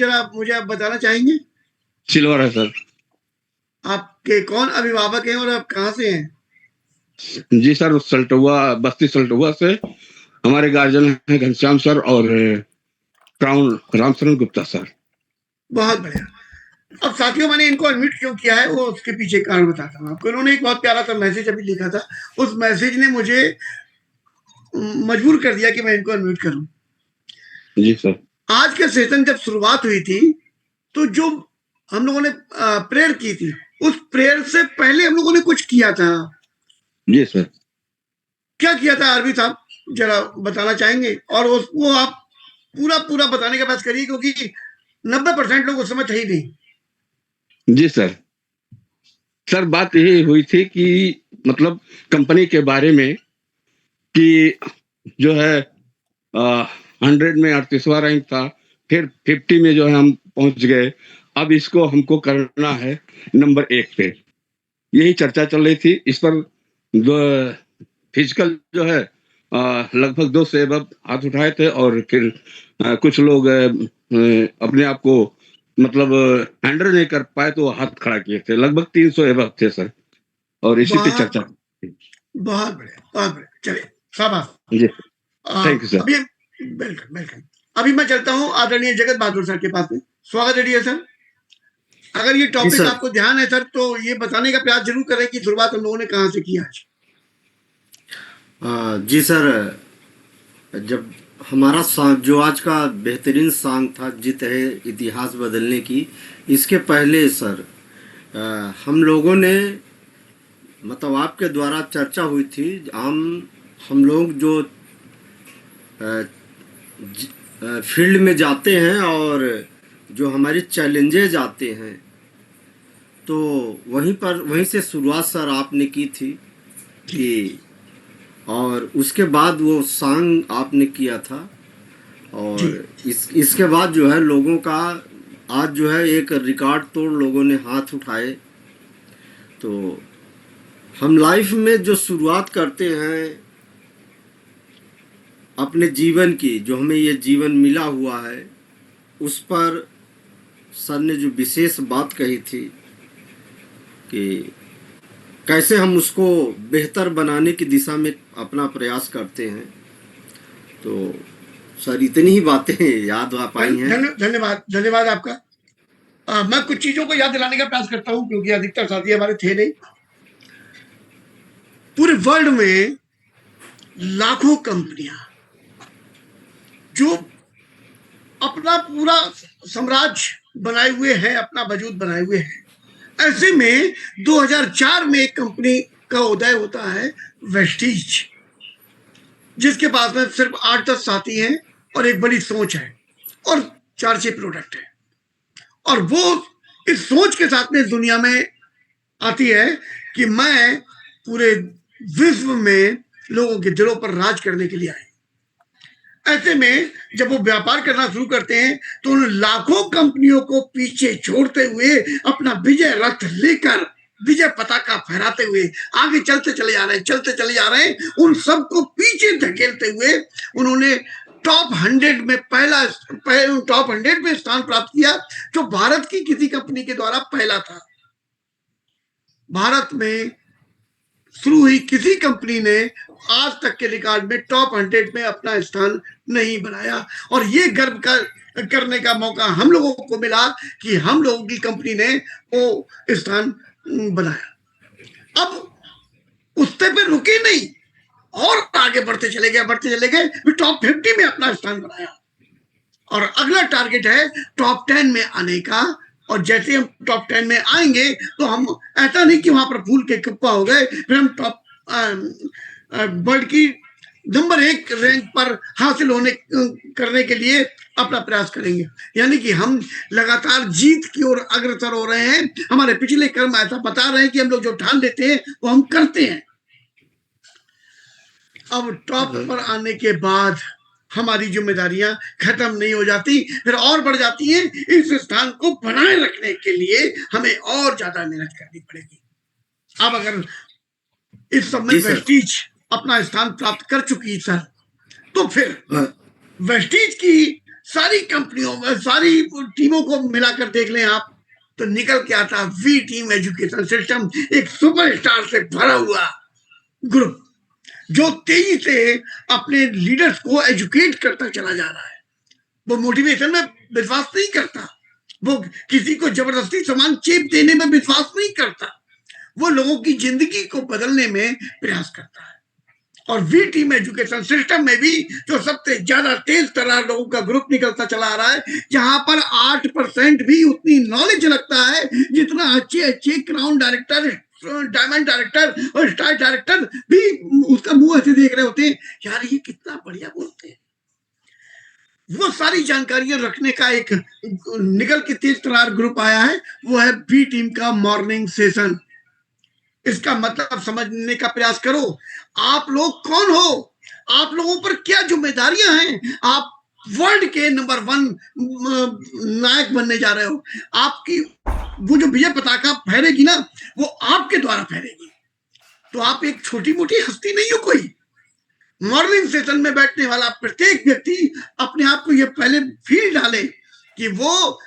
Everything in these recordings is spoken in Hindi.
जरा मुझे आप बताना चाहेंगे? सिल्वर है सर। आपके कौन अभिभावक हैं और आप कहाँ से हैं? जी सर, सल्टुआ, बस्ती सल्टुआ से हमारे गार्जियन हैं घनश्याम सर और क्राउन रामचरण गुप्ता सर। बहुत बढ़िया। अब साथियों, मैंने इनको अनम्यूट क्यों किया है वो उसके पीछे कारण बताता हूँ आपको। इन्होंने एक बहुत प्यारा सा मैसेज अभी लिखा था, उस मैसेज ने मुझे मजबूर कर दिया कि मैं इनको अनम्यूट करूं। जी सर। आज के सेशन जब शुरुआत हुई थी तो जो हम लोगों ने प्रेयर की थी, उस प्रेयर से पहले हम लोगों ने कुछ किया था। जी सर। क्या किया था आरबी साहब, जरा बताना चाहेंगे? और वो आप पूरा पूरा बताने का प्रयास करिए, क्योंकि 90% लोग उस समय थे ही नहीं। जी सर। सर बात यही हुई थी कि मतलब कंपनी के बारे में कि जो है 100 में 38वां रैंक था, फिर 50 में जो है हम पहुंच गए। अब इसको हमको करना है नंबर 1 पे। यही चर्चा चल रही थी। इस पर फिजिकल जो है लगभग 2 से अब हाथ उठाए थे और फिर कुछ लोग अपने आप को मतलब हैंडल नहीं कर पाए तो हाथ खड़ा किए थे। लगभग 300 एबव थे सर, और इसी पे चर्चा। बहुत बढ़िया, बहुत बढ़िया। चलिए, शाबाश जी, थैंक यू सर। अभी वेलकम वेलकम। अभी मैं चलता हूँ आदरणीय जगत बहादुर सर के पास में। स्वागत है डियर सर। अगर ये टॉपिक आपको ध्यान है सर, तो ये बताने का प्रयास जरूर करें कि शुरुआत हम लोगों ने कहाँ से की आज। जी सर, जब हमारा सॉन्ग जो आज का बेहतरीन सॉन्ग था जित है इतिहास बदलने की, इसके पहले सर हम लोगों ने मतलब आपके द्वारा चर्चा हुई थी। हम लोग जो फील्ड में जाते हैं और जो हमारी चैलेंजेज आते हैं, तो वहीं से शुरुआत सर आपने की थी कि, और उसके बाद वो सॉन्ग आपने किया था। और इसके बाद जो है लोगों का आज जो है एक रिकॉर्ड तोड़ लोगों ने हाथ उठाए। तो हम लाइफ में जो शुरुआत करते हैं अपने जीवन की, जो हमें ये जीवन मिला हुआ है, उस पर सर ने जो विशेष बात कही थी कि कैसे हम उसको बेहतर बनाने की दिशा में अपना प्रयास करते हैं। तो सर इतनी ही बातें याद आ पाई हैं। धन्यवाद, धन्यवाद आपका। मैं कुछ चीजों को याद दिलाने का प्रयास करता हूं, क्योंकि अधिकतर साथी हमारे थे नहीं। पूरे वर्ल्ड में लाखों कंपनियां जो अपना पूरा साम्राज्य बनाए हुए हैं, अपना वजूद बनाए हुए हैं। ऐसे में 2004 में एक कंपनी का उदय होता है, वेस्टीज, जिसके पास में सिर्फ 8-10 साथी हैं और एक बड़ी सोच है और 4-6 प्रोडक्ट है। और वो इस सोच के साथ में दुनिया में आती है कि मैं पूरे विश्व में लोगों के दिलों पर राज करने के लिए आई। ऐसे में जब वो व्यापार करना शुरू करते हैं तो उन लाखों कंपनियों को पीछे छोड़ते हुए अपना विजय रथ लेकर, विजय पताका फहराते हुए आगे चलते चले जा रहे हैं। उन सबको पीछे धकेलते हुए उन्होंने टॉप 100 में टॉप 100 में स्थान प्राप्त किया, जो भारत की किसी कंपनी के द्वारा पहला था। भारत में शुरू हुई किसी कंपनी ने आज तक के रिकॉर्ड में टॉप 100 में अपना स्थान नहीं बनाया। और ये गर्व करने का मौका हम लोगों को मिला कि हम लोगों की कंपनी ने वो स्थान बनाया। अब उससे पे रुके नहीं और आगे बढ़ते चले गए, फिर टॉप 50 में अपना स्थान बनाया। और अगला टारगेट है टॉप 10 में आने का। और जैसे हम टॉप 10 में आएंगे तो हम ऐसा नहीं कि वहां पर फूल के कुप्पा हो गए, फिर हम टॉप वर्ल्ड की नंबर 1 रैंक पर हासिल करने के लिए अपना प्रयास करेंगे। यानी कि हम लगातार जीत की ओर अग्रसर हो रहे हैं। हमारे पिछले कर्म ऐसा बता रहे हैं कि हम लोग जो ठान लेते हैं वो हम करते हैं। अब टॉप पर आने के बाद हमारी जिम्मेदारियां खत्म नहीं हो जाती, फिर और बढ़ जाती हैं। इस स्थान को बनाए रखने के लिए हमें और ज्यादा मेहनत करनी पड़ेगी। अब अगर इस सब में वेस्टीज अपना स्थान प्राप्त कर चुकी सर, तो फिर वेस्टीज की सारी कंपनियों में सारी टीमों को मिलाकर देख लें आप, तो निकल के आता वी टीम एजुकेशन सिस्टम, एक सुपरस्टार से भरा हुआ ग्रुप जो तेजी से अपने लीडर्स को एजुकेट करता चला जा रहा है। वो मोटिवेशन में विश्वास नहीं करता, वो किसी को जबरदस्ती सामान चेप देने में विश्वास नहीं करता, वो लोगों की जिंदगी को बदलने में प्रयास करता है। और वी टीम एजुकेशन सिस्टम में भी जो सबसे ज्यादा तेज तर्रार लोगों का ग्रुप निकलता चला आ रहा है, जहां पर 8% भी उतनी नॉलेज लगता है जितना अच्छे अच्छे क्राउन डायरेक्टर, डायमंड डायरेक्टर और स्टार डायरेक्टर भी उसका मुंह ऐसे देख रहे होते हैं, यार ये कितना बढ़िया बोलते हैं। वो सारी जानकारियां रखने का एक निकल के तेज तर्रार ग्रुप आया है, वो है बी टीम का मॉर्निंग सेशन। इसका मतलब समझने का प्रयास करो, आप लोग कौन हो, आप लोगों पर क्या जिम्मेदारियां हैं, आप वर्ल्ड के नंबर 1 नायक बनने जा रहे हो। आपकी वो जो विजय पताका फहरेगी ना, वो आपके द्वारा फहरेगी। तो आप एक छोटी मोटी हस्ती नहीं हो कोई। मॉर्निंग सेशन में बैठने वाला प्रत्येक व्यक्ति अपने आप को ये पहले फील डाले कि वो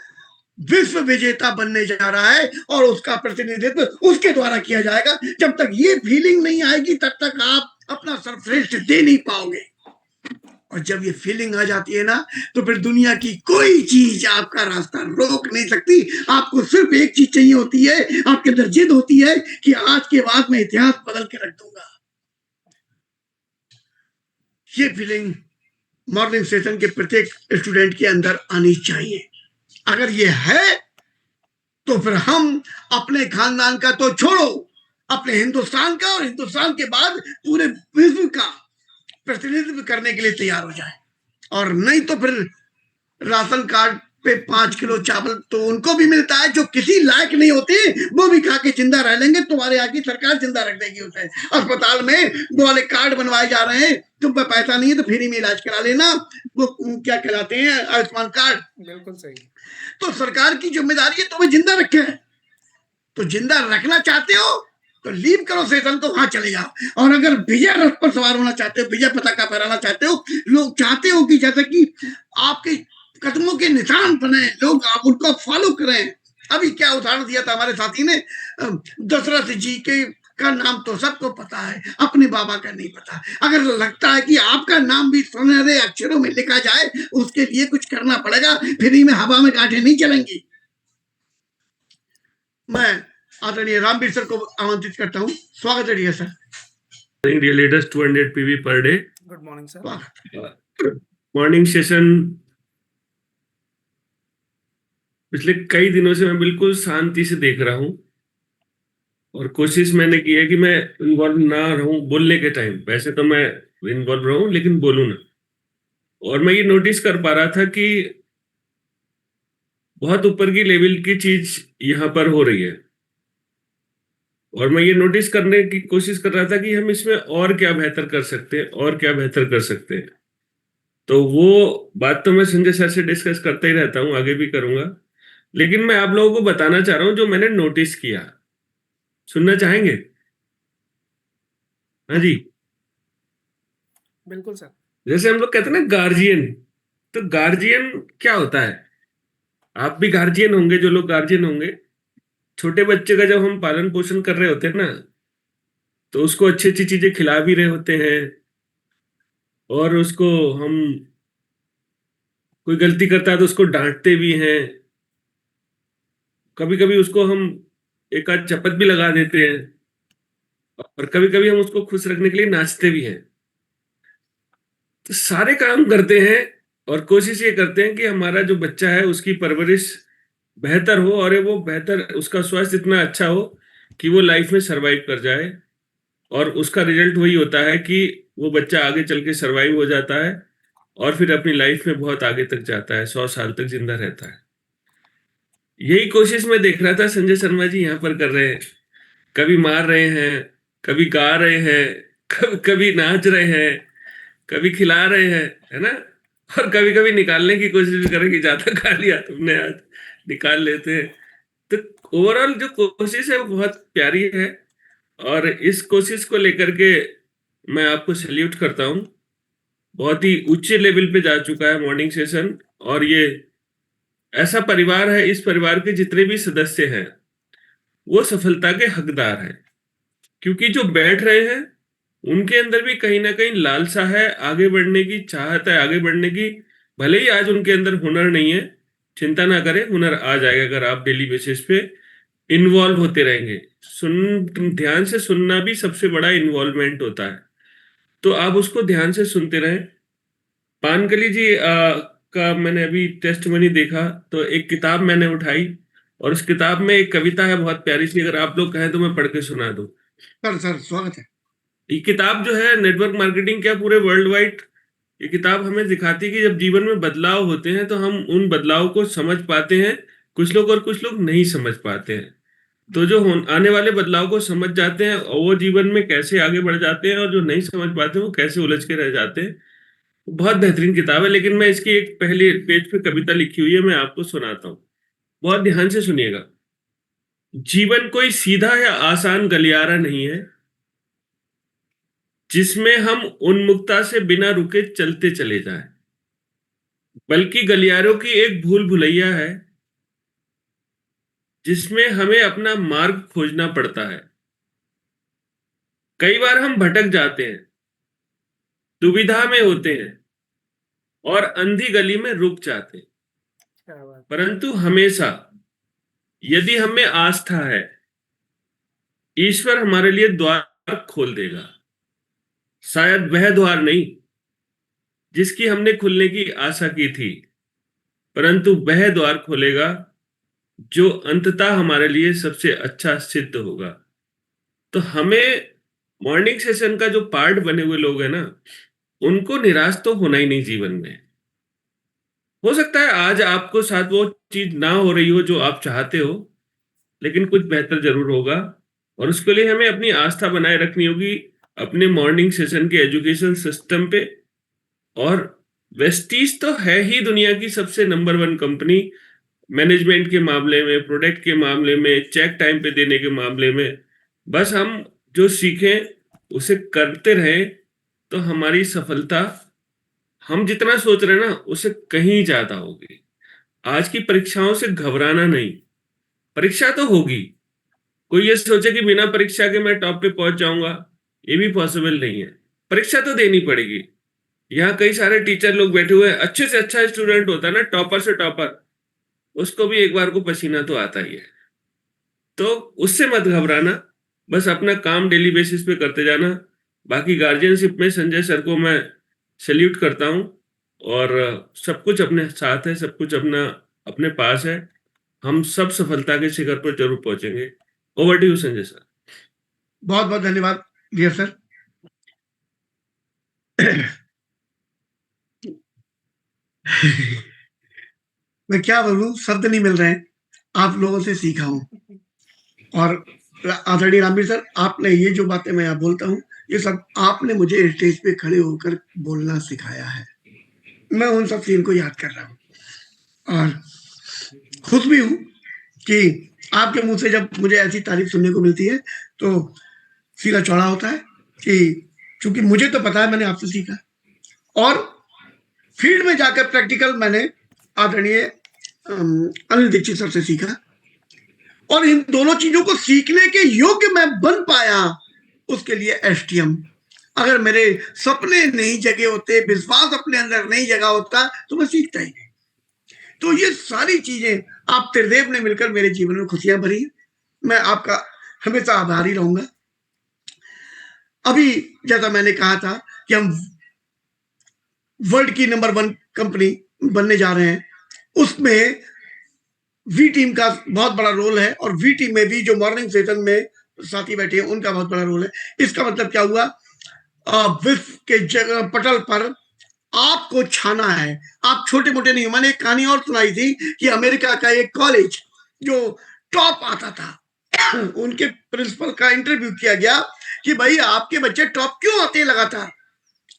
विश्व विजेता बनने जा रहा है और उसका प्रतिनिधित्व उसके द्वारा किया जाएगा। जब तक ये फीलिंग नहीं आएगी तब तक आप अपना सर्वश्रेष्ठ दे नहीं पाओगे। और जब ये फीलिंग आ जाती है ना, तो फिर दुनिया की कोई चीज आपका रास्ता रोक नहीं सकती। आपको सिर्फ एक चीज चाहिए होती है, आपके अंदर जिद होती है कि आज के बाद मैं इतिहास बदल के रख दूंगा। ये फीलिंग मॉर्निंग सेशन के प्रत्येक स्टूडेंट के अंदर आनी चाहिए। अगर ये है तो फिर हम अपने खानदान का तो छोड़ो, अपने हिंदुस्तान का और हिंदुस्तान के बाद पूरे विश्व का प्रतिनिधित्व करने के लिए तैयार हो जाए। और नहीं तो फिर राशन कार्ड पे 5 किलो चावल तो उनको भी मिलता है जो किसी लायक नहीं होते, वो भी खा के जिंदा रह लेंगे। तुम्हारे यहाँ की सरकार जिंदा रख देगी उसे। अस्पताल में वो वाले कार्ड बनवाए जा रहे हैं, तुम पे पैसा नहीं है तो फ्री में इलाज करा लेना, वो क्या कहलाते हैं, आयुष्मान कार्ड। बिल्कुल सही। तो सरकार की जिम्मेदारी है तुम्हें जिंदा रखे। तो जिंदा रखना चाहते हो तो लीव करो सेशन को, वहां चले जाओ। और अगर विजय रथ पर सवार होना चाहते हो, विजय पताका फहराना चाहते हो, लोग चाहते हो कि जैसे कि आपके कदमों के निशान बने, लोग आप उनको फॉलो करें। अभी क्या उदाहरण दिया था हमारे साथी ने, दशरथ जी के का नाम तो सबको पता है, अपने बाबा का नहीं पता। अगर लगता है कि आपका नाम भी सुनहरे अक्षरों में लिखा जाए, उसके लिए कुछ करना पड़ेगा, फ्री में हवा में गांठें नहीं चलेंगी। मैं आदरणीय रामवीर सर को आमंत्रित करता हूं। स्वागत है dear sir. Dear leaders 200 PV per day. Good morning sir. Morning session पिछले कई दिनों से मैं बिल्कुल शांति से देख रहा हूं और कोशिश मैंने की है कि मैं इन्वॉल्व ना रहूं बोलने के टाइम। वैसे तो मैं इन्वॉल्व रहूं लेकिन बोलूं ना। और मैं ये नोटिस कर पा रहा था कि बहुत ऊपर की लेवल की चीज यहाँ पर हो रही है और मैं ये नोटिस करने की कोशिश कर रहा था कि हम इसमें और क्या बेहतर कर सकते हैं और क्या बेहतर कर सकते हैं। तो वो बात तो मैं संजय सर से डिस्कस करता ही रहता हूँ, आगे भी करूंगा, लेकिन मैं आप लोगों को बताना चाह रहा हूँ जो मैंने नोटिस किया। सुनना चाहेंगे? हाँ जी। बिल्कुल सर। जैसे हम लोग कहते हैं ना गार्जियन, तो गार्जियन क्या होता है? आप भी गार्जियन होंगे, जो लोग गार्जियन होंगे। छोटे बच्चे का जब हम पालन पोषण कर रहे होते हैं ना, तो उसको अच्छी अच्छी चीजें खिला भी रहे होते हैं और उसको हम कोई गलती करता है तो उसको डांटते भी हैं, कभी कभी उसको हम एक आध चपत भी लगा देते हैं और कभी कभी हम उसको खुश रखने के लिए नाचते भी हैं। तो सारे काम करते हैं और कोशिश ये करते हैं कि हमारा जो बच्चा है उसकी परवरिश बेहतर हो और वो बेहतर, उसका स्वास्थ्य इतना अच्छा हो कि वो लाइफ में सरवाइव कर जाए। और उसका रिजल्ट वही होता है कि वो बच्चा आगे चल के सरवाइव हो जाता है और फिर अपनी लाइफ में बहुत आगे तक जाता है, 100 साल तक जिंदा रहता है। यही कोशिश मैं देख रहा था संजय शर्मा जी यहाँ पर कर रहे हैं। कभी मार रहे हैं, कभी गा रहे हैं, कभी नाच रहे हैं, कभी खिला रहे हैं, है ना, और कभी कभी निकालने की कोशिश भी करें कि ज्यादा खा लिया तुमने, आज निकाल लेते हैं। तो ओवरऑल जो कोशिश है वो बहुत प्यारी है और इस कोशिश को लेकर के मैं आपको सैल्यूट करता हूँ। बहुत ही उच्च लेवल पे जा चुका है मॉर्निंग सेशन और ये ऐसा परिवार है, इस परिवार के जितने भी सदस्य हैं वो सफलता के हकदार हैं, क्योंकि जो बैठ रहे हैं उनके अंदर भी कहीं ना कहीं लालसा है, आगे बढ़ने की चाहत है, आगे बढ़ने की। भले ही आज उनके अंदर हुनर नहीं है, चिंता ना करें, हुनर आ जाएगा अगर आप डेली बेसिस पे इन्वॉल्व होते रहेंगे। ध्यान से सुनना भी सबसे बड़ा इन्वॉल्वमेंट होता है, तो आप उसको ध्यान से सुनते रहें। पानकली जी का मैंने अभी टेस्टमनी देखा, तो एक किताब मैंने उठाई और उस किताब में एक कविता है बहुत प्यारी सी, अगर आप लोग कहें तो मैं पढ़ के सुना दूं। सर स्वागत है। ये किताब जो है नेटवर्क मार्केटिंग क्या पूरे वर्ल्ड वाइड, ये किताब हमें दिखाती है कि जब जीवन में बदलाव होते हैं तो हम उन बदलाव को समझ पाते हैं, कुछ लोग और कुछ लोग नहीं समझ पाते हैं। तो जो आने वाले बदलाव को समझ जाते हैं और वो जीवन में कैसे आगे बढ़ जाते हैं, और जो नहीं समझ पाते हैं वो कैसे उलझ के रह जाते हैं। बहुत बेहतरीन किताब है, लेकिन मैं इसकी एक पहले पेज पे कविता लिखी हुई है, मैं आपको सुनाता हूँ, बहुत ध्यान से सुनिएगा। जीवन कोई सीधा या आसान गलियारा नहीं है जिसमें हम उन्मुखता से बिना रुके चलते चले जाएं, बल्कि गलियारों की एक भूल भुलैया है जिसमें हमें अपना मार्ग खोजना पड़ता है। कई बार हम भटक जाते हैं, दुविधा में होते हैं और अंधी गली में रुक जाते हैं, परंतु हमेशा यदि हमें आस्था है, ईश्वर हमारे लिए द्वार खोल देगा। शायद वह द्वार नहीं जिसकी हमने खुलने की आशा की थी, परंतु वह द्वार खोलेगा जो अंततः हमारे लिए सबसे अच्छा सिद्ध होगा। तो हमें मॉर्निंग सेशन का जो पार्ट बने हुए लोग हैं ना, उनको निराश तो होना ही नहीं जीवन में। हो सकता है आज आपको साथ वो चीज ना हो रही हो जो आप चाहते हो, लेकिन कुछ बेहतर जरूर होगा, और उसके लिए हमें अपनी आस्था बनाए रखनी होगी अपने मॉर्निंग सेशन के एजुकेशन सिस्टम पे। और वेस्टीज तो है ही दुनिया की सबसे नंबर 1 कंपनी, मैनेजमेंट के मामले में, प्रोडक्ट के मामले में, चेक टाइम पे देने के मामले में। बस हम जो सीखें उसे करते रहें तो हमारी सफलता हम जितना सोच रहे हैं ना उससे कहीं ज्यादा होगी। आज की परीक्षाओं से घबराना नहीं, परीक्षा तो होगी। कोई ये सोचे कि बिना परीक्षा के मैं टॉप पे पहुंच जाऊंगा, ये भी पॉसिबल नहीं है। परीक्षा तो देनी पड़ेगी। यहाँ कई सारे टीचर लोग बैठे हुए हैं, अच्छे से अच्छा स्टूडेंट होता है ना, टॉपर से टॉपर, उसको भी एक बार को पसीना तो आता ही है। तो उससे मत घबराना, बस अपना काम डेली बेसिस पे करते जाना। बाकी गार्जियनशिप में संजय सर को मैं सैल्यूट करता हूँ, और सब कुछ अपने साथ है, सब कुछ अपने पास है। हम सब सफलता के शिखर पर जरूर पहुंचेंगे। Over to you Sanjay sir. बहुत बहुत धन्यवाद डियर सर। मैं क्या बोलूं, शब्द नहीं मिल रहे हैं, आप लोगों से सीखा हूं। और आदरणीय रामवीर सर, आपने ये जो बातें मैं यहाँ बोलता हूँ, ये सब आपने मुझे स्टेज पे खड़े होकर बोलना सिखाया है। मैं उन सब सीन को याद कर रहा हूँ और खुश भी हूँ कि आपके मुंह से जब मुझे ऐसी तारीफ सुनने को मिलती है तो सीधा चौड़ा होता है कि चूंकि मुझे तो पता है, मैंने आपसे सीखा, और फील्ड में जाकर प्रैक्टिकल मैंने आदरणीय अनिल दीक्षित सर से सीखा, और इन दोनों चीजों को सीखने के योग्य मैं बन पाया, उसके लिए एसटीएम। अगर मेरे सपने नहीं जगे होते, विश्वास अपने अंदर नहीं जगा होता, तो मैं सीखता ही नहीं। तो ये सारी चीजें आप त्रिदेव ने मिलकर मेरे जीवन में खुशियां भरी। मैं आपका हमेशा आभारी रहूंगा। अभी जैसा मैंने कहा था कि हम वर्ल्ड की नंबर 1 कंपनी बनने जा रहे हैं, उसमें वी टीम का बहुत बड़ा रोल है, और वी टीम में भी जो मॉर्निंग सेशन में साथी बैठे हैं उनका बहुत बड़ा रोल है। इसका मतलब क्या हुआ, विश्व के जगह पटल पर आपको छाना है। आप छोटे मोटे नहीं। मैंने एक कहानी और सुनाई थी कि अमेरिका का एक कॉलेज जो टॉप आता था, उनके प्रिंसिपल का इंटरव्यू किया गया कि भाई आपके बच्चे टॉप क्यों आते हैं लगातार।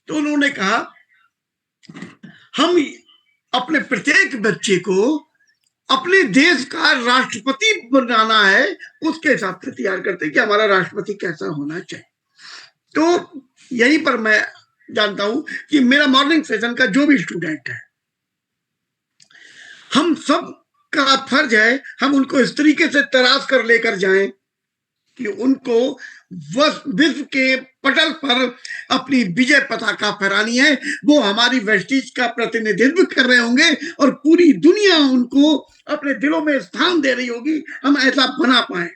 तो उन्होंने कहा हम अपने प्रत्येक बच्चे को अपने देश का राष्ट्रपति बनाना है, उसके हिसाब से तैयार करते हैं कि हमारा राष्ट्रपति कैसा होना चाहिए। तो यहीं पर मैं जानता हूं कि मेरा मॉर्निंग सेशन का जो भी स्टूडेंट है, हम सब का फर्ज है हम उनको इस तरीके से तराश कर लेकर जाएं कि उनको विश्व के पटल पर अपनी विजय पताका फहरानी है। वो हमारी वेस्टीज का प्रतिनिधित्व कर रहे होंगे और पूरी दुनिया उनको अपने दिलों में स्थान दे रही होगी। हम ऐसा बना पाए,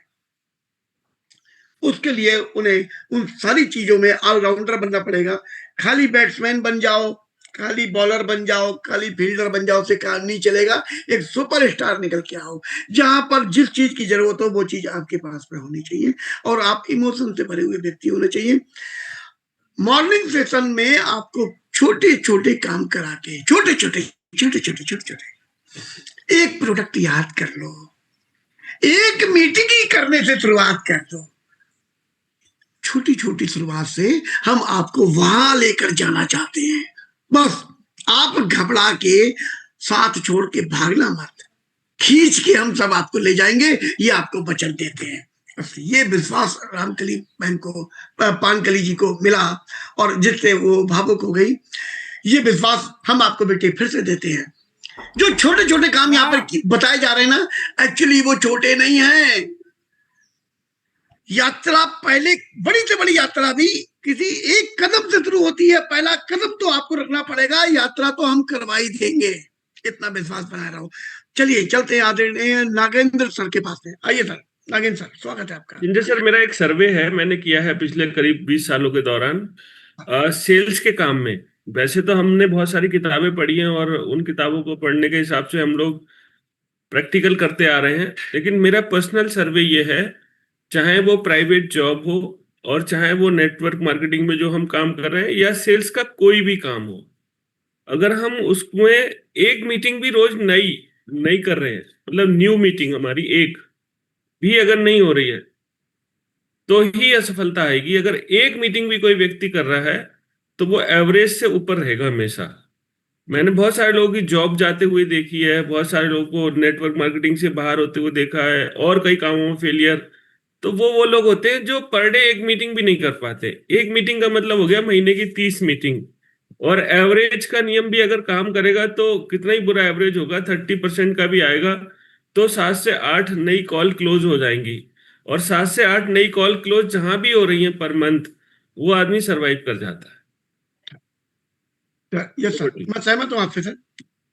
उसके लिए उन्हें उन सारी चीजों में ऑलराउंडर बनना पड़ेगा। खाली बैट्समैन बन जाओ, खाली बॉलर बन जाओ, खाली फील्डर बन जाओ से काम नहीं चलेगा। एक सुपरस्टार निकल के आओ, जहां पर जिस चीज की जरूरत हो वो चीज आपके पास में होनी चाहिए और आप इमोशन से भरे हुए व्यक्ति होने चाहिए। मॉर्निंग सेशन में आपको छोटे छोटे काम करा के छोटे छोटे एक प्रोडक्ट याद कर लो, एक मीटिंग ही करने से शुरुआत कर दो। छोटी छोटी शुरुआत से हम आपको वहां लेकर जाना चाहते हैं। बस आप घबरा के साथ छोड़ के भागना मत, खींच के हम सब आपको ले जाएंगे, ये आपको वचन देते हैं। ये विश्वास रामकली बहन को, पानकली जी को मिला और जिससे वो भावुक हो गई। ये विश्वास हम आपको बेटे फिर से देते हैं। जो छोटे छोटे काम यहाँ पर बताए जा रहे हैं ना, एक्चुअली वो छोटे नहीं हैं। यात्रा पहले बड़ी से बड़ी यात्रा भी किसी एक कदम से शुरू होती है। पहला कदम तो आपको रखना पड़ेगा, यात्रा तो हम करवा ही देंगे, इतना विश्वास बनाए रहो। चलिए चलते हैं आदरणीय नागेंद्र सर के पास में। आइए सर, नागेंद्र सर स्वागत है आपका। संजय सर, मेरा एक सर्वे है, मैंने किया है पिछले करीब 20 सालों के दौरान सेल्स के काम में। वैसे तो हमने बहुत सारी किताबें पढ़ी हैं और उन किताबों को पढ़ने के हिसाब से हम लोग प्रैक्टिकल करते आ रहे हैं, लेकिन मेरा पर्सनल सर्वे ये है, चाहे वो प्राइवेट जॉब हो और चाहे वो नेटवर्क मार्केटिंग में जो हम काम कर रहे हैं या सेल्स का कोई भी काम हो, अगर हम उसमें एक मीटिंग भी रोज नई कर रहे हैं, मतलब न्यू मीटिंग हमारी एक भी अगर नहीं हो रही है तो ही असफलता आएगी। अगर एक मीटिंग भी कोई व्यक्ति कर रहा है तो वो एवरेज से ऊपर रहेगा हमेशा। मैंने बहुत सारे लोगों की जॉब जाते हुए देखी है, बहुत सारे लोगों को नेटवर्क मार्केटिंग से बाहर होते हुए देखा है और कई कामों में फेलियर। तो वो लोग होते हैं जो पर डे एक मीटिंग भी नहीं कर पाते। एक मीटिंग का मतलब हो गया महीने की 30 मीटिंग, और एवरेज का नियम भी अगर काम करेगा तो कितना ही बुरा एवरेज होगा, 30% का भी आएगा तो 7 से 8 नई कॉल क्लोज हो जाएंगी। और 7 से 8 नई कॉल क्लोज जहां भी हो रही है पर मंथ, वो आदमी सरवाइव कर जाता है। यस सर, मैं सहमत हूँ आपसे सर।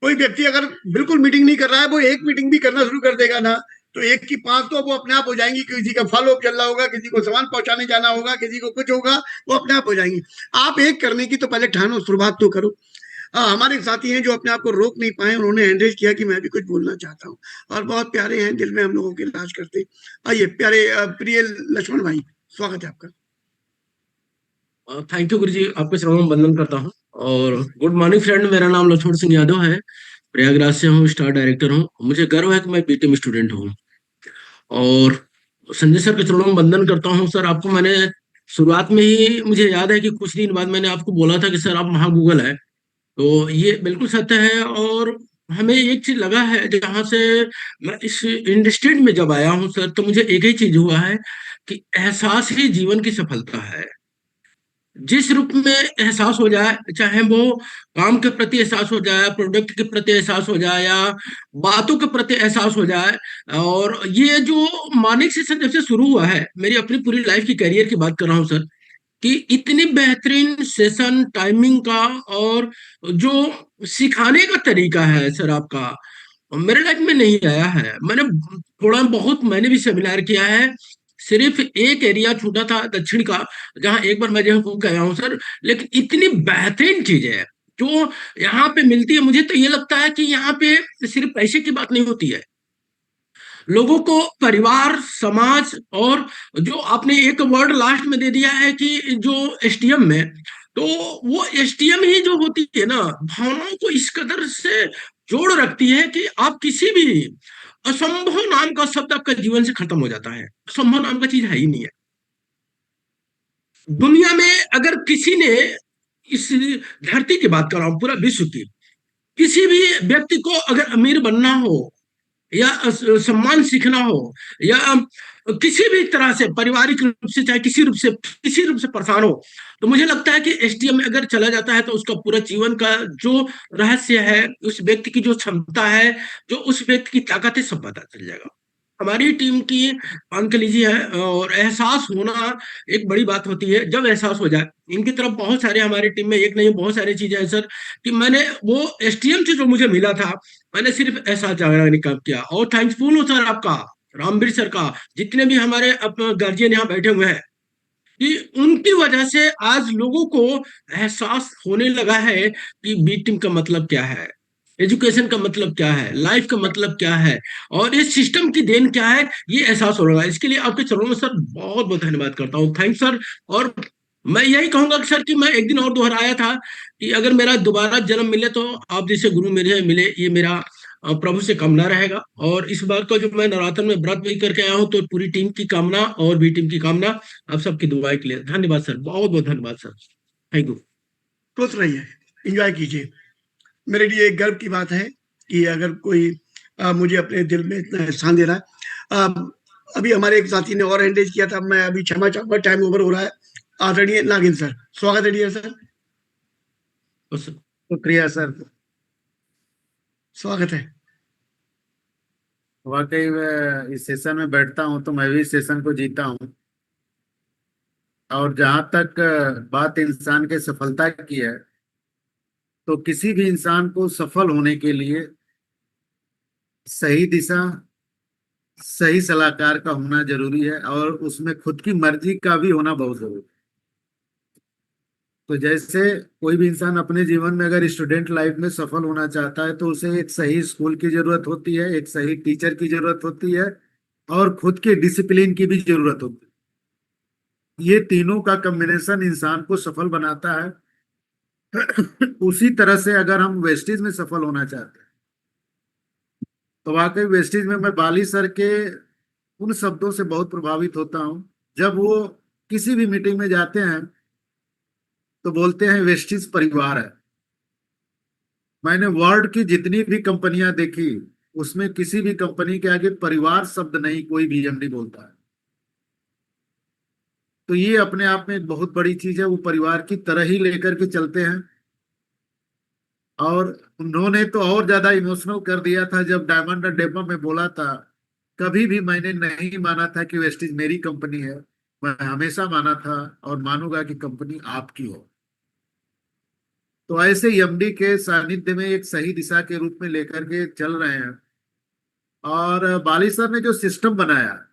कोई व्यक्ति अगर बिल्कुल मीटिंग नहीं कर रहा है, वो एक मीटिंग भी करना शुरू कर देगा ना, तो 1 की 5 तो वो अपने आप हो जाएंगी। किसी का फॉलो अप चल रहा होगा, किसी को सामान पहुंचाने जाना होगा, किसी को कुछ होगा, वो अपने आप हो जाएंगी। आप एक करने की तो पहले ठानो, शुरुआत तो करो। हमारे साथी हैं जो अपने आप को रोक नहीं पाए, उन्होंने एंडरेज किया कि मैं भी कुछ बोलना चाहता हूँ, और बहुत प्यारे हैं, दिल में हम लोगों के राज करते। आइए प्यारे प्रिय लक्ष्मण भाई, स्वागत है आपका। थैंक यू गुरु जी, आपके चरणों में वंदन करता हूँ। और गुड मॉर्निंग फ्रेंड, मेरा नाम लक्ष्मण सिंह यादव है, प्रयागराज से हूँ, स्टार डायरेक्टर हूँ। मुझे गर्व है कि मैं बीटीएम स्टूडेंट हूँ। और संजय सर के चरणों में वंदन करता हूँ। सर आपको मैंने शुरुआत में ही, मुझे याद है कि कुछ दिन बाद मैंने आपको बोला था कि सर आप महा गूगल है, तो ये बिल्कुल सत्य है। और हमें एक चीज लगा है, जहाँ से मैं इस इंडस्ट्री में जब आया हूँ सर, तो मुझे एक ही चीज हुआ है कि एहसास ही जीवन की सफलता है। जिस रूप में एहसास हो जाए, चाहे वो काम के प्रति एहसास हो जाए, प्रोडक्ट के प्रति एहसास हो जाए, या बातों के प्रति एहसास हो जाए। और ये जो मॉर्निंग सेशन जब से शुरू हुआ है, मेरी अपनी पूरी लाइफ की कैरियर की बात कर रहा हूँ सर, कि इतनी बेहतरीन सेशन टाइमिंग का और जो सिखाने का तरीका है सर आपका, मेरे लाइफ में नहीं आया है। मैंने थोड़ा बहुत मैंने भी सेमिनार किया है, सिर्फ एक एरिया छूटा था दक्षिण का, जहां एक बार मैं जो हूँ गया हूँ सर। लेकिन इतनी बेहतरीन चीज है जो यहाँ पे मिलती है, मुझे तो ये लगता है कि यहाँ पे सिर्फ पैसे की बात नहीं होती है, लोगों को परिवार, समाज, और जो आपने एक वर्ड लास्ट में दे दिया है कि जो एसटीएम में, तो वो एसटीएम ही जो होती है ना, भावनाओं को इस कदर से जोड़ रखती है कि आप किसी भी असंभव नाम का शब्द आपका जीवन से खत्म हो जाता है। असंभव नाम का चीज है ही नहीं है दुनिया में। अगर किसी ने, इस धरती की बात कर रहा हूं, पूरा विश्व की, किसी भी व्यक्ति को अगर अमीर बनना हो, या सम्मान सीखना हो, या किसी भी तरह से पारिवारिक रूप से, चाहे किसी रूप से परेशान हो, तो मुझे लगता है कि एसटीएम में अगर चला जाता है तो उसका पूरा जीवन का जो रहस्य है, उस व्यक्ति की जो क्षमता है, जो उस व्यक्ति की ताकत है, सब पता चल जाएगा। हमारी टीम की मान के लीजिए है, और एहसास होना एक बड़ी बात होती है। जब एहसास हो जाए, इनकी तरफ बहुत सारे हमारी टीम में, एक नहीं बहुत सारी चीजें हैं सर, कि मैंने वो एसटीएम से जो मुझे मिला था, मैंने सिर्फ एहसास जगाने का किया। और थैंक्सफुल हूँ सर आपका, रामवीर सर का, जितने भी हमारे गार्जियन यहाँ बैठे हुए हैं, कि उनकी वजह से आज लोगों को एहसास होने लगा है कि बी टीम का मतलब क्या है, एजुकेशन का मतलब क्या है, लाइफ का मतलब क्या है, और इस सिस्टम की देन क्या है, ये एहसास हो रहा है। इसके लिए आपके चरणों में सर बहुत बहुत धन्यवाद करता हूँ, थैंक्स सर। और मैं यही कहूंगा कि सर, कि मैं एक दिन और दोहराया था कि अगर मेरा दोबारा जन्म मिले तो आप जैसे गुरु मेरे मिले, ये मेरा प्रभु से कामना रहेगा। और इस बार का जो मैं नवरात्र में व्रत भी करके आया हूँ, तो पूरी टीम की कामना और भी टीम की कामना, आप सबकी दुआएं के लिए धन्यवाद सर, बहुत बहुत धन्यवाद सर, थैंक यू। खुश रहिए, एंजॉय कीजिए। मेरे लिए एक गर्व की बात है कि अगर कोई मुझे अपने दिल में इतना स्थान दे रहा है। अभी हमारे एक साथी ने और एंगेज किया था, मैं अभी क्षमा चाहूंगा, टाइम ओवर हो रहा है। आदरणीय नागिन सर, स्वागत है डियर सर। शुक्रिया सर, स्वागत है। वाकई मैं इस सेशन में बैठता हूं तो मैं भी इस सेशन को जीता हूं। और जहां तक बात इंसान के सफलता की है, तो किसी भी इंसान को सफल होने के लिए सही दिशा, सही सलाहकार का होना जरूरी है, और उसमें खुद की मर्जी का भी होना बहुत जरूरी है। तो जैसे कोई भी इंसान अपने जीवन में अगर स्टूडेंट लाइफ में सफल होना चाहता है, तो उसे एक सही स्कूल की जरूरत होती है, एक सही टीचर की जरूरत होती है, और खुद के डिसिप्लिन की भी जरूरत होती है। ये तीनों का कॉम्बिनेशन इंसान को सफल बनाता है। उसी तरह से अगर हम वेस्टेज में सफल होना चाहते हैं, तो वाकई वेस्टेज में मैं बाली सर के उन शब्दों से बहुत प्रभावित होता हूं, जब वो किसी भी मीटिंग में जाते हैं तो बोलते हैं वेस्टेज परिवार है। मैंने वर्ल्ड की जितनी भी कंपनियां देखी, उसमें किसी भी कंपनी के आगे परिवार शब्द नहीं कोई भी एमडी बोलता है। तो ये अपने आप में एक बहुत बड़ी चीज है। वो परिवार की तरह ही लेकर के चलते हैं। और उन्होंने तो और ज्यादा इमोशनल कर दिया था जब डायमंड और डेपा में बोला था, कभी भी मैंने नहीं माना था कि वेस्टेज मेरी कंपनी है, मैं हमेशा माना था और मानूंगा कि कंपनी आपकी हो। तो ऐसे एमडी के सानिध्य में एक सही दिशा के रूप में लेकर के चल रहे हैं। और बाली सर ने जो सिस्टम बनाया,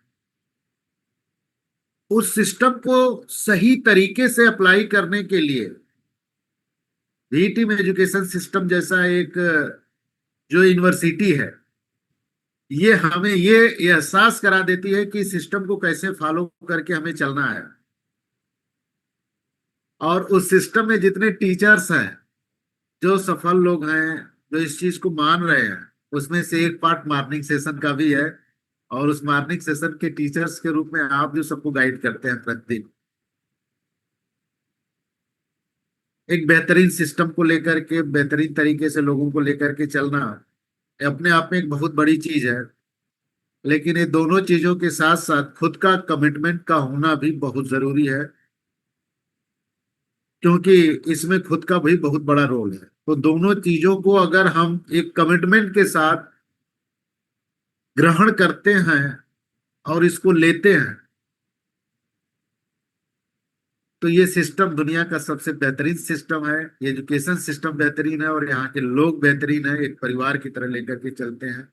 उस सिस्टम को सही तरीके से अप्लाई करने के लिए टीम एजुकेशन सिस्टम जैसा एक जो यूनिवर्सिटी है, ये हमें ये एहसास करा देती है कि सिस्टम को कैसे फॉलो करके हमें चलना है। और उस सिस्टम में जितने टीचर्स हैं, जो सफल लोग हैं, जो इस चीज को मान रहे हैं, उसमें से एक पार्ट मॉर्निंग सेशन का भी है। और उस मॉर्निंग सेशन के टीचर्स के रूप में आप जो सबको गाइड करते हैं प्रतिदिन, एक बेहतरीन सिस्टम को लेकर के बेहतरीन तरीके से लोगों को लेकर के चलना अपने आप में एक बहुत बड़ी चीज है। लेकिन ये दोनों चीजों के साथ साथ खुद का कमिटमेंट का होना भी बहुत जरूरी है, क्योंकि इसमें खुद का भी बहुत बड़ा रोल है। तो दोनों चीजों को अगर हम एक कमिटमेंट के साथ ग्रहण करते हैं और इसको लेते हैं, तो ये सिस्टम दुनिया का सबसे बेहतरीन सिस्टम है। एजुकेशन सिस्टम बेहतरीन है और यहाँ के लोग बेहतरीन है, एक परिवार की तरह लेकर के चलते हैं।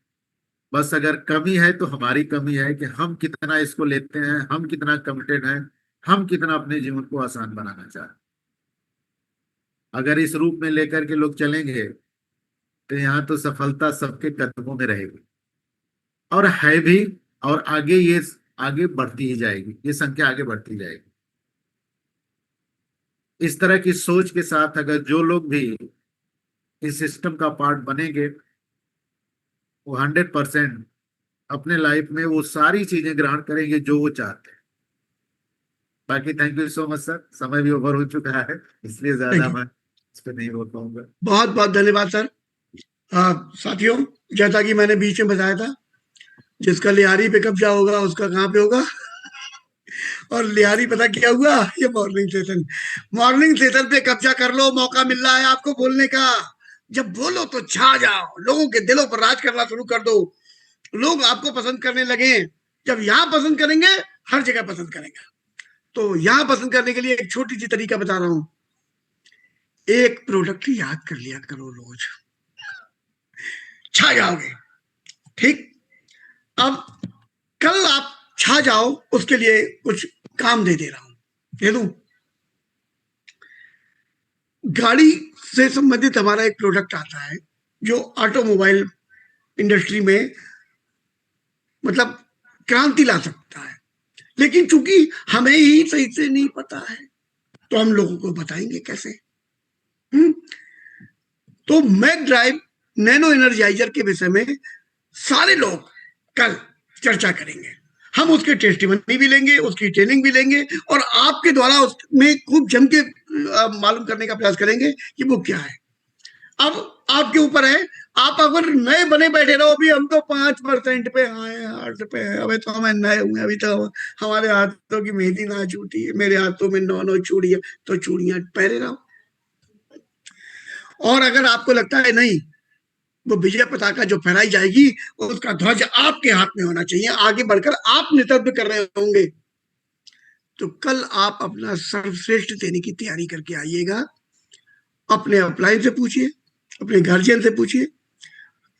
बस अगर कमी है तो हमारी कमी है कि हम कितना इसको लेते हैं, हम कितना कमिटेड हैं, हम कितना अपने जीवन को आसान बनाना चाहते हैं। अगर इस रूप में लेकर के लोग चलेंगे तो यहाँ तो सफलता सबके कदमों में रहेगी, और है भी। और आगे ये आगे बढ़ती ही जाएगी, ये संख्या आगे बढ़ती जाएगी। इस तरह की सोच के साथ अगर जो लोग भी इस सिस्टम का पार्ट बनेंगे, वो 100% अपने लाइफ में वो सारी चीजें ग्रहण करेंगे जो वो चाहते हैं। बाकी thank you so much sir, समय भी ओवर हो चुका है, इसलिए ज्यादा मैं इस पर नहीं बोल पाऊंगा। बहुत बहुत धन्यवाद सर। साथियों, जैसा कि मैंने बीच में बताया था जिसका लिहारी पे कब्जा होगा उसका कहाँ पे होगा। और लिहारी पता क्या हुआ, ये मॉर्निंग सेशन पे कब्जा कर लो, मौका मिल रहा है आपको बोलने का। जब बोलो तो छा जाओ, लोगों के दिलों पर राज करना शुरू कर दो, लोग आपको पसंद करने लगे। जब यहाँ पसंद करेंगे हर जगह पसंद करेंगे। तो यहाँ पसंद करने के लिए एक छोटी सी तरीका बता रहा हूं, एक प्रोडक्ट याद कर लिया करो रोज, छा जाओगे। ठीक, अब कल आप छा जाओ उसके लिए कुछ काम दे रहा हूं, दे दूं। गाड़ी से संबंधित हमारा एक प्रोडक्ट आता है जो ऑटोमोबाइल इंडस्ट्री में मतलब क्रांति ला सकता है, लेकिन चूंकि हमें ही सही से नहीं पता है तो हम लोगों को बताएंगे कैसे। तो मैक ड्राइव नैनो एनर्जाइजर के विषय में सारे लोग कल चर्चा करेंगे। हम उसके टेस्टिमनी भी लेंगे, उसकी ट्रेनिंग भी लेंगे और आपके द्वारा उसमें खूब जम के मालूम करने का प्रयास करेंगे कि वो क्या है। अब आपके ऊपर है, आप अगर नए बने बैठे रहो, अभी हम तो 5% पे आए, 8 पे है, अभी तो हम नए होंगे, अभी तो हमारे हाथों की मेहंदी ना छूटी है, मेरे हाथों में 9 चूड़ियां, तो चूड़ियां पहने रहो। और अगर आपको लगता है नहीं, वो विजय पताका जो फहराई जाएगी उसका ध्वज आपके हाथ में होना चाहिए, आगे बढ़कर आप नेतृत्व कर रहे होंगे, तो कल आप अपना सर्वश्रेष्ठ देने की तैयारी करके आइएगा। अपने अप्लायंस से पूछिए, अपने गार्जियन से पूछिए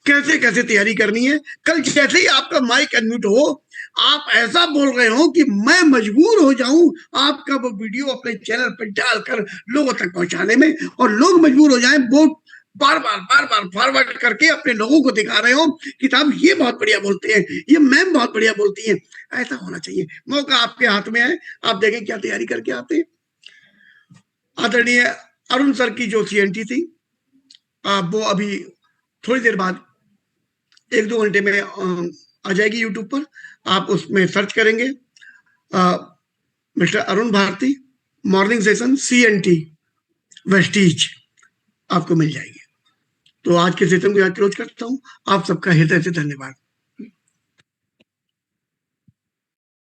कैसे कैसे तैयारी करनी है। कल जैसे ही आपका माइक अनम्यूट हो, आप ऐसा बोल रहे हो कि मैं मजबूर हो जाऊं आपका वो वीडियो अपने चैनल पर डालकर लोगों तक पहुंचाने में, और लोग मजबूर हो जाएं, वो बार बार फॉरवर्ड करके अपने लोगों को दिखा रहे हो कि साहब ये बहुत बढ़िया बोलते हैं, ये मैम बहुत बढ़िया बोलती हैं। ऐसा होना चाहिए, मौका आपके हाथ में है, आप देखें क्या तैयारी करके आते हैं। आदरणीय अरुण सर की जो CNT थी, वो अभी थोड़ी देर बाद 1-2 घंटे में आ जाएगी यूट्यूब पर, आप उसमें सर्च करेंगे mister Arun Bharti morning session CNT Vestige, आपको मिल जाएगी। तो आज के सेशन को यहाँ क्लोज करता हूँ। आप सबका हृदय से धन्यवाद।